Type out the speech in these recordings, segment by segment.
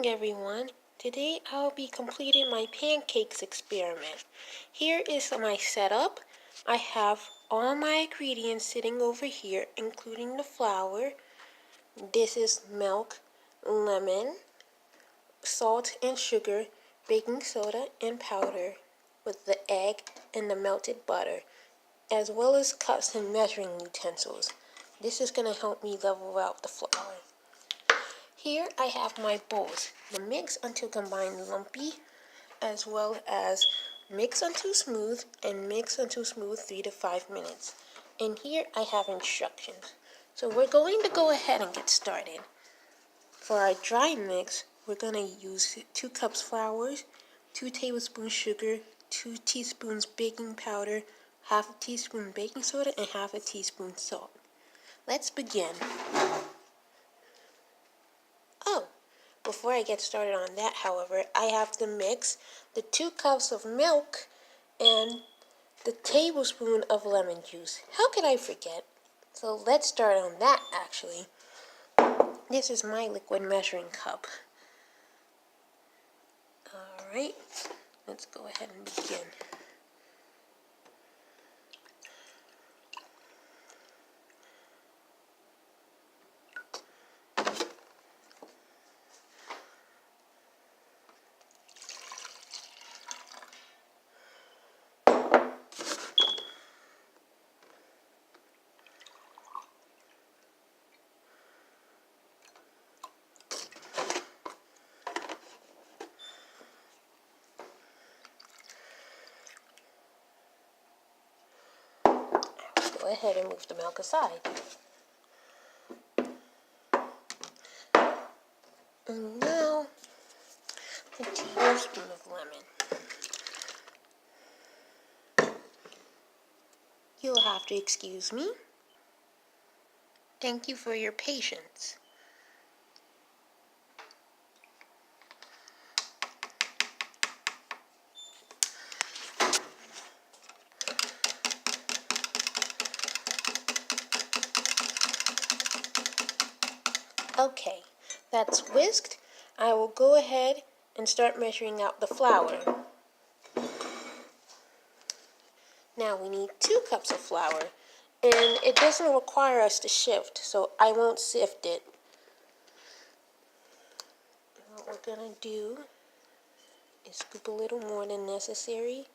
everyone. Today I'll be completing my pancakes experiment. Here is my setup. I have all my ingredients sitting over here, including the flour. This is milk, lemon, salt and sugar, baking soda and powder, with the egg and the melted butter, as well as cups and measuring utensils. This is going to help me level out the flour. Here I have my bowls. The mix until combined lumpy, as well as mix until smooth and mix until smooth 3 to 5 minutes. And here I have instructions. So we're going to go ahead and get started. For our dry mix, we're going to use 2 cups flour, 2 tablespoons sugar, 2 teaspoons baking powder, half a teaspoon baking soda, and half a teaspoon salt. Let's begin. Oh, before I get started on that, however, I have to mix the 2 cups of milk and the tablespoon of lemon juice. How could I forget? So let's start on that, actually. This is my liquid measuring cup. Alright, let's go ahead and begin. Go ahead and move the milk aside. And now, a tablespoon of lemon. You'll have to excuse me. Thank you for your patience. Okay, that's whisked. I will go ahead and start measuring out the flour. Now we need 2 cups of flour, and it doesn't require us to shift, so I won't sift it. What we're going to do is scoop a little more than necessary,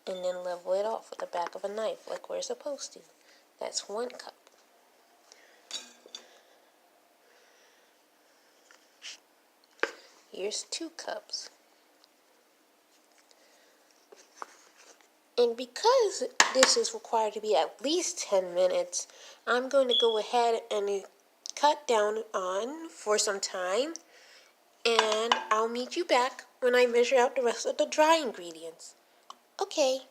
and then level it off with the back of a knife like we're supposed to. That's 1 cup. Here's 2 cups. And because this is required to be at least 10 minutes, I'm going to go ahead and cut down on for some time, and I'll meet you back when I measure out the rest of the dry ingredients. Okay.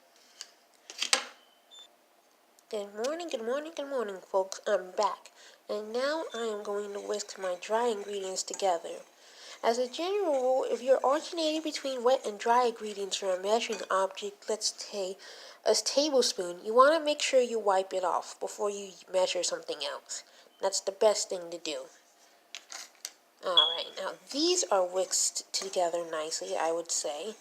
Good morning, folks. I'm back. And now I am going to whisk my dry ingredients together. As a general rule, if you're alternating between wet and dry ingredients for a measuring object, let's say a tablespoon, you want to make sure you wipe it off before you measure something else. That's the best thing to do. Alright, now these are whisked together nicely, I would say.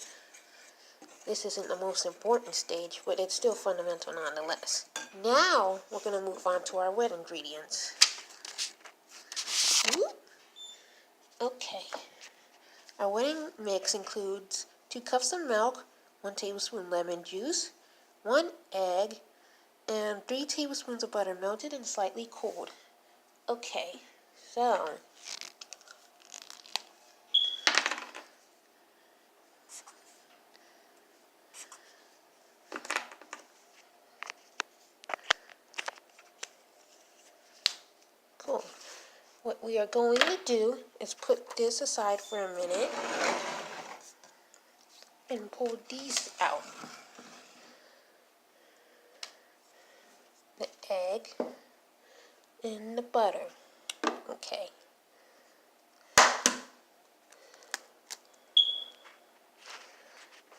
This isn't the most important stage, but it's still fundamental nonetheless. Now, we're going to move on to our wet ingredients. Okay. Our wetting mix includes 2 cups of milk, 1 tablespoon lemon juice, 1 egg, and 3 tablespoons of butter melted and slightly cooled. Okay, so cool. What we are going to do is put this aside for a minute and pull these out. The egg and the butter. Okay.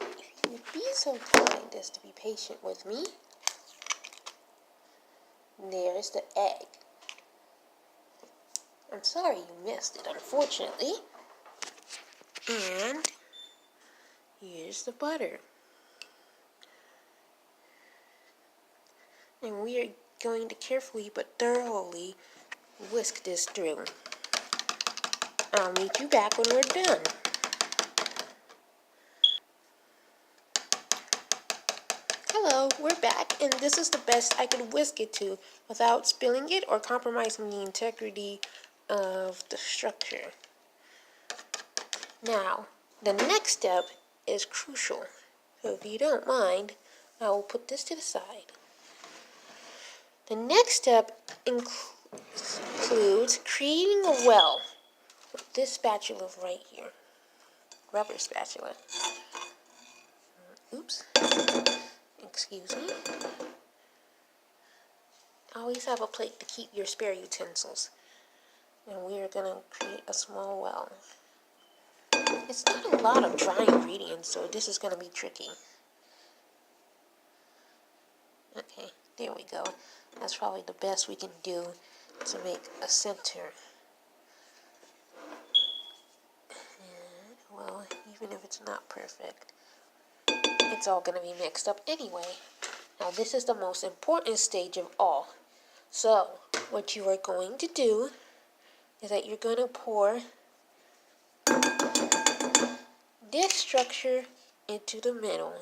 If you would be so kind as to be patient with me. There's the egg. I'm sorry you missed it, unfortunately. here's the butter. And we are going to carefully but thoroughly whisk this through. I'll meet you back when we're done. Hello, we're back, and this is the best I could whisk it to without spilling it or compromising the integrity of the structure. Now, the next step is crucial. So if you don't mind, I will put this to the side. The next step includes creating a well with this spatula right here. Rubber spatula. Oops. Excuse me. Always have a plate to keep your spare utensils. And we are going to create a small well. It's not a lot of dry ingredients, so this is going to be tricky. Okay, there we go. That's probably the best we can do to make a center. And, well, even if it's not perfect, it's all going to be mixed up anyway. Now, this is the most important stage of all. So, what you are going to do is that you're going to pour this structure into the middle.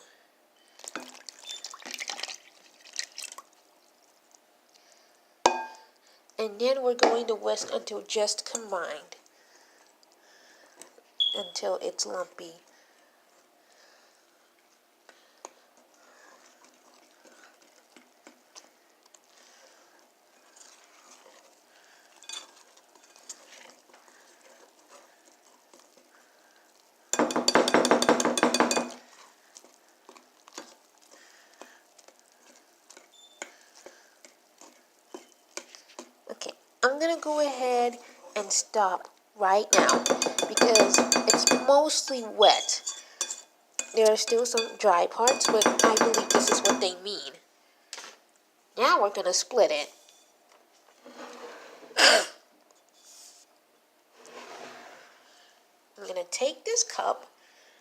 And then we're going to whisk until just combined, until it's lumpy. Okay, I'm going to go ahead and stop right now because it's mostly wet. There are still some dry parts, but I believe this is what they mean. Now we're going to split it. I'm going to take this cup.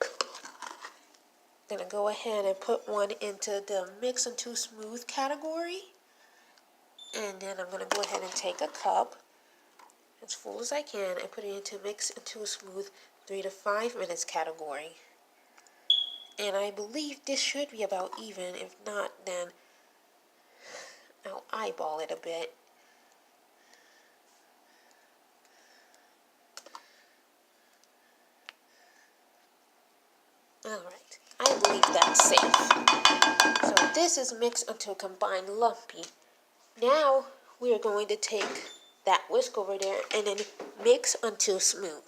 I'm going to go ahead and put one into the mix until smooth category. And then I'm going to go ahead and take a cup, as full as I can, and put it into mix until smooth 3 to 5 minutes category. And I believe this should be about even. If not, then I'll eyeball it a bit. Alright, I believe that's safe. So this is mixed until combined lumpy. Now we are going to take that whisk over there and then mix until smooth.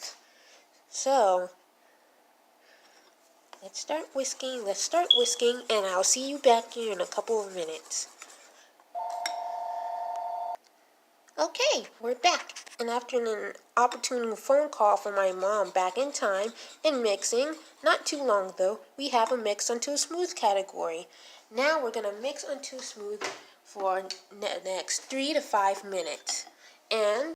So let's start whisking, and I'll see you back here in a couple of minutes. Okay, we're back. And after an opportune phone call from my mom back in time and mixing, not too long though, we have a mix until smooth category. Now we're going to mix until smooth for the next 3 to 5 minutes. And